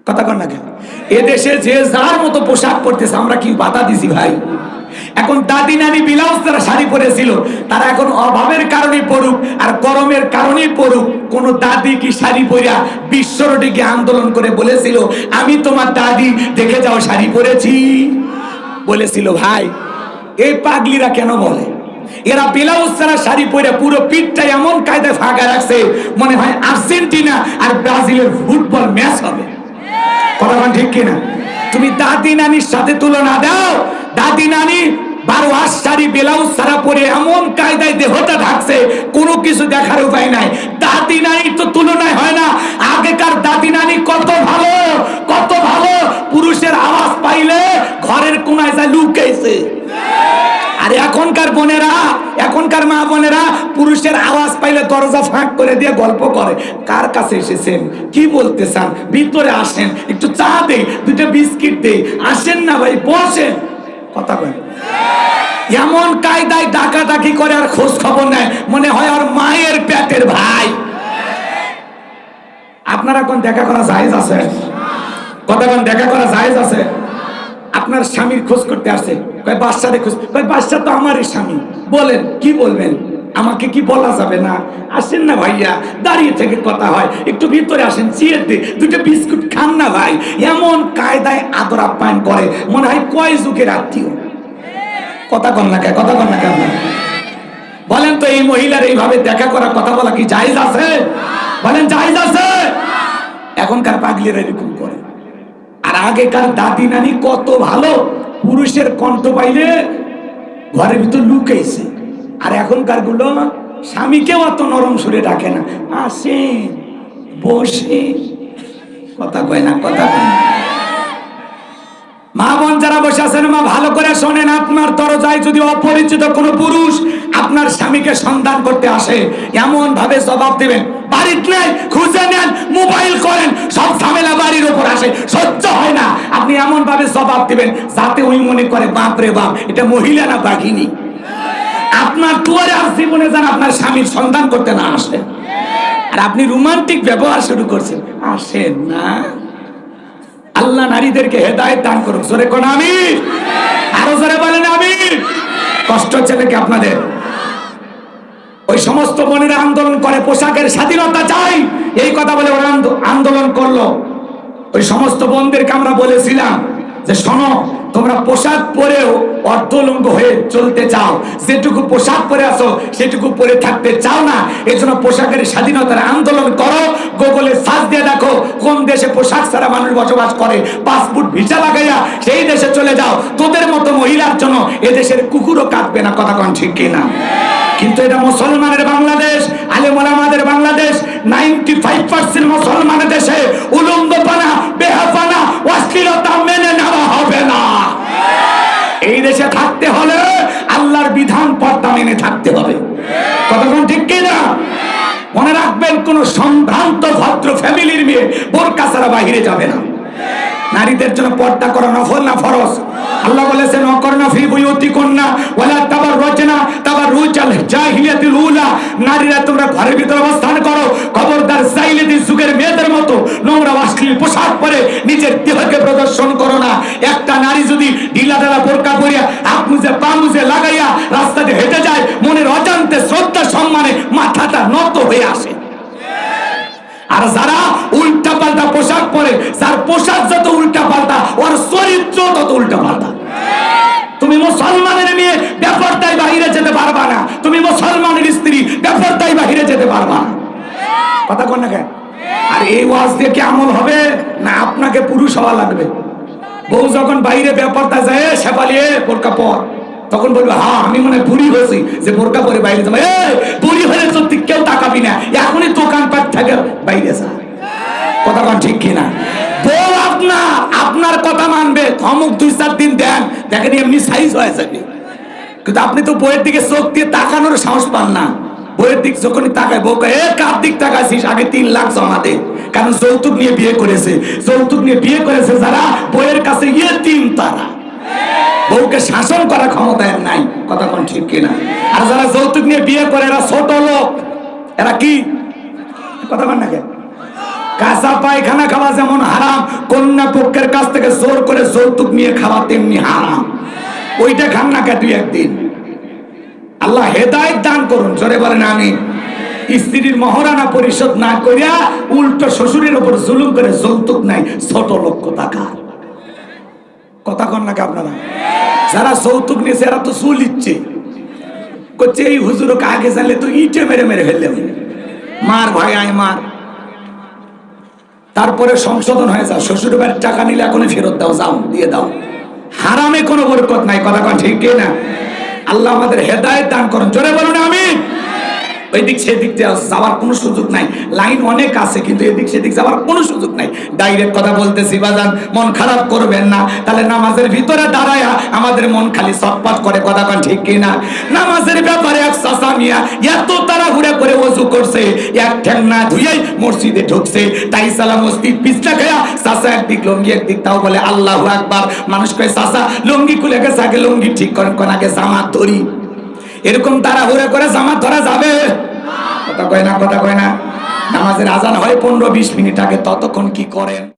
কথা কন না কেন? এদেশে যে যার মতো পোশাক পরতেছে, আমরা কি বাধা দিছি ভাই? এখন দাদি নানি ব্লাউজ যারা শাড়ি পরেছিল তারা এখন অভাবের কারণে পড়ুক আর গরমের কারণে পড়ুক, কোন দাদি কি শাড়ি পরিয়া বিশ্ব রোডে গিয়ে আন্দোলন করে বলেছিল আমি তোমার দাদি দেখে যাও শাড়ি পরেছি? বলেছিল ভাই? এই পাগলিরা কেন বলে? এরা ব্লাউজ ছাড়া শাড়ি পরে পুরো পিঠটা এমন কায়দায় ফাঁকা রাখছে মনে হয় আর্জেন্টিনা আর ব্রাজিলের ফুটবল ম্যাচ হবে। কথা বল ঠিক কিনা? তুমি দাদি নানির সাথে তুলনা দাও। দাদি নানি 12 হাত শাড়ি ব্লাউজ ছাড়া পরে এমন কায়দায় দেহটা ঢাকছে, কোনো কিছু দেখার উপায় নাই। দাদি নানির তো তুলনায় হয় না। আগেকার দাদি নানি কত ভালো, কত ভালো। পুরুষের আওয়াজ পাইলে ঘরের কোনায় যায় লুকাইছে। আর এখনকার বোনেরা, এখনকার মা বোনেরা পুরুষের আওয়াজ পাইলে দরজা ফাঁক করে দিয়ে গল্প করে, কার কাছে এসেছেন, কি বলতে চান, ভিতরে আসেন, একটু চা দে, দুটো বিস্কিট দে, আসেন না ভাই বসেন। কথা বলেন। এমন কায়দায় ডাকাডাকি করে আর খোঁজ খবর নেয় মনে হয় আর মায়ের পেটের ভাই। আপনারা কোন দেখা করা জায়েজ আছে? কথা কোন দেখা করা জায়েজ আছে? আপনার স্বামীর খোঁজ করতে আসে, কয় বাচ্চাদের খোঁজ, কয় বাচ্চা তো আমারই স্বামী, বলেন কি বলবেন? আমাকে কি বলা যাবে না? আসেন না ভাইয়া, দাঁড়িয়ে থেকে কথা হয়, একটু ভিতরে আসেন, চেয়ে দে, দুটো বিস্কুট খান না ভাই। এমন কায়দায় আদর আপ্যায়ন করে মনে হয় কয় যুগের আত্মীয়। কথা কন না কেন? কথা কন না কেন? বলেন তো এই মহিলার এইভাবে দেখা করা, কথা বলা কি জায়েজ আছে? বলেন জায়েজ আছে? এখনকার পাগলিরা এরকম করে। আর আগেকার দাদি নানি কত ভালো, পুরুষের কণ্ঠ পাইলে ঘরের ভিতর লুকাইছে। আর এখনকার গুলো স্বামীকেও অত নরম সুরে ডাকে না, আসেন বসে, কথা কয় না, কথা কয় না। মা বোন যারা বসে আছেন, মা ভালো করে শোনেন, আপনার দরজায় যদি অপরিচিত কোনো পুরুষ আপনার স্বামীকে সন্ধান করতে আসে, এমন ভাবে জবাব দিবেন, বাড়িতে নেই খুঁজে নেন, মোবাইল করেন, সব ঝামেলা বাড়ির উপর আসে, সহ্য হয় না। আপনি এমন ভাবে জবাব দিবেন যাতে ওই মনে করে বাপ রে বাপ, এটা মহিলা না বাঘিনী। আপনার দুয়ারে আর জীবনে যান আপনার স্বামীর সন্ধান করতে না আসে, আর আপনি রোমান্টিক ব্যবহার শুরু করছেন, আসেন না। আল্লাহ নারীদেরকে হেদায়েত দান করুন। জোরে কোন আমিন, আরো জোরে বলেন আমিন। কষ্ট হচ্ছে নাকি আপনাদের? ওই সমস্ত বোনেরা আন্দোলন করে পোশাকের স্বাধীনতা চাই, এই কথা বলে ওরা আন্দোলন করলো। ওই সমস্ত বোনদেরকে আমরা বলেছিলাম যে শোনো, তোমরা পোশাক পরেও অর্ধলঙ্গ হয়ে চলতে চাও, যেটুকু পোশাক পরে আসো সেটুকু পরে থাকতে চাও না, এজন্য পোশাকের স্বাধীনতার আন্দোলন করো। গুগলে সার্চ দিয়ে দেখো কোন দেশে পোশাক ছাড়া মানুষ বসবাস করে, পাসপোর্ট ভিসা লাগাইয়া সেই দেশে চলে যাও। তোদের মতো মহিলার জন্য এদেশের কুকুরও কাটবে না। কথা কোন ঠিক কিনা? কিন্তু এটা মুসলমানের বাংলাদেশ, আলেম ওলামাদের বাংলাদেশ। 95% মুসলমানের দেশে উলঙ্গপনা, বেহাপানা, অশ্লীলতা মেনে নেওয়া হবে না। এই দেশে থাকতে হলে আল্লাহর বিধান পর্দা মেনে থাকতে হবে। কতক্ষণ ঠিক কিনা? মনে রাখবেন, কোন সম্ভ্রান্ত ভদ্র ফ্যামিলির মেয়ে বোরকা ছাড়া বাহিরে যাবে না। নারীদের জন্য পর্দা করা নফল না ফরজ? আল্লাহ বলেছেন ওয়াকরনা ফি বুয়ুতিকুন্না ওয়ালা তাবাররাজনা তাবাররুজাল জাহিলিয়াতিল উলা, নারীরা তোমরা ঘরের ভিতরে অবস্থান করো, খবরদার জাহিলিয়াতি যুগের মেয়েদের মতো নোংরা অশ্লীল পোশাক পরে নিজের দেহকে প্রদর্শন করো না। একটা নারী যদি ঢিলা ঢালা বোরকা পরিয়া হাত মুজে পা মুজে লাগাইয়া রাস্তাতে হেঁটে যায়, মনের অজান্তে শ্রদ্ধা সম্মানে মাথাটা নত হয়ে আসে। আর যারা উল্টা পাল্টা পোশাক পরে, যার পোশাক যত উল্টা পাল্টা, ওর চরিত্র তত উল্টা পাল্টা। তুমি মুসলমানের মেয়ে বেপরদায় বাহিরে যেতে পারবা না, তুমি মুসলমানের স্ত্রী বেপরদায় বাহিরে যেতে পারবা না। কথা কোন না কেন? আর এই ওয়াজ দিয়ে কি আমল হবে না? আপনাকে পুরুষ হওয়া লাগবে। বউ যখন বাইরে বেপরদায় যায়, শেফালিয়ে বোরকা পর, তখন বলবে হ্যাঁ আমি মনে বুড়ি হয়েছি যে বোরকা পরে বাইরে যাবো। বুড়ি হলে তো কেউ তাকাবি না, এখনই দোকানপাট থেকে বাইরে যা। কথা বল ঠিক কিনা? বউ আপনার কথা মানবে, ধমক 2-4 দিন দেন, দেখেন এমনি সাইজ হয়ে যাবে। কিন্তু আপনি তো বইয়ের দিকে চোখ দিয়ে তাকানোর সাহস পান না। বইয়ের দিক যখনই তাকায় বউ কয় কার দিক তাকাইছিস, আগে 3 লাখ জমা দে। কারণ যৌতুক নিয়ে বিয়ে করেছে, যৌতুক নিয়ে বিয়ে করেছে যারা, বইয়ের কাছে ইয়েতিম তারা, বউকে শাসন করার ক্ষমতা এর নাই। কথা কোন ঠিক কিনা? আর যারা যৌতুক নিয়ে বিয়ে করে এরা ছোট লোক, এরা কি? কথা বল না কেন? কাঁচা পায়খানা খাওয়া যেমন হারাম, কোন কন্যা পক্ষের কাছ থেকে জোর করে যৌতুক নিয়ে খাওয়া তেমনি হারাম। ওইটা খান না কে দুই একদিন। আল্লাহ হেদায়েত দান করুন, জোরে বলেন আমিন। স্ত্রীর মহারানা পরিশোধ না করিয়া উল্টো শ্বশুরের উপর জুলুম করে যৌতুক নাই, ছোট লক্ষ টাকা। কথা কন নাকি আপনারা? যারা যৌতুক নিয়েছে এরা তো চুল ইচ্ছে করছে, এই হুজুরকে আগে জানলে তো ইটে মেরে মেরে ফেললে মার ভাই আয় মার। তারপরে সংশোধন হয়ে যায়, শ্বশুর বাড়ির টাকা নিলে এখনই ফেরত দাও, যাও দিয়ে দাও। হারামে কোনো বরকত নাই, কথা কন ঠিক না? আল্লাহ আমাদের হেদায়েত দান করুন, জোরে বলুন আমিন। ওই দিক সেদিক যাওয়ার কোনো সুযোগ নাই, লাইন অনেক আছে কিন্তু এদিক সেদিক যাওয়ার কোনো সুযোগ নাই। ডাইরেক্ট কথা বলতেছি বাজান, মন খারাপ করবেন না। তাহলে নামাজের ভিতরে দাঁড়ায়া আমাদের মন খালি চটপট করে, কথা কন ঠিক কিনা? নামাজের ব্যাপারে এক চাচা মিয়া এত তাড়াহুড়া করে ওযু করছে, এক ঠ্যাং না ধুইয়াই মসজিদে ঢুকছে। তাই সালা মসজিদ পিছটা খেয়া চাচা একদিক লঙ্গি একদিক, তাও বলে আল্লাহু আকবার। মানুষ কয় চাচা লঙ্গি খুলে গেছে, আগে লঙ্গি ঠিক করেন, কোন আগে জামাত ধরি। এরকম তাড়াহুড়া করে জামাত ধরা যাবে? কথা কয় না, কথা কয় না। নামাজের আজান হয় 15-20 মিনিট আগে, ততক্ষণ কি করেন?